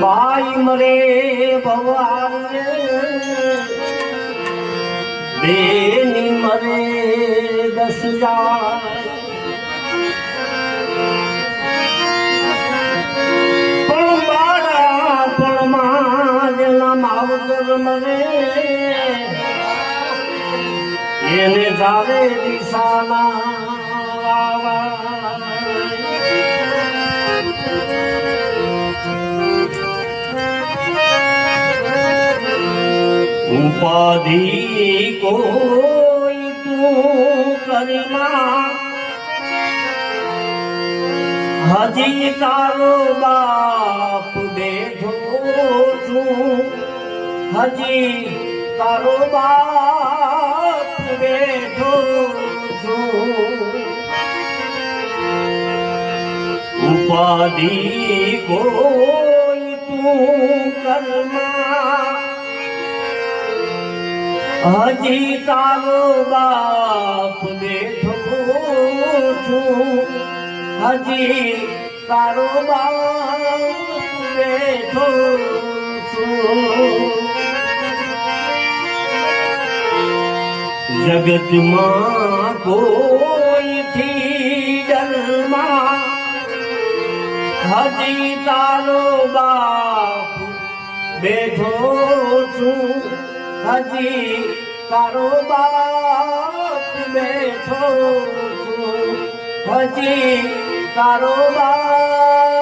બાઈ મરે ભગવાન બેની મરે 10,000 પણ મારા પણમાં જેના માવતર મરે એને જાવે દિશાના ઉપાધિ કોઈ તું કરમાં હજી તારો બાપ બેઠો છું હજી તારો બાપ બેઠો છું ઉપાધિ કોઈ તું કરમાં હજી તારો બાપ બેઠો છું હજી તારો બાપ બેઠો છું જગતમાં કોઈથી ડરમાં હજી તારો બાપ બેઠો છું હજી તારો બાપ બેઠો છું હજી તારો બાપ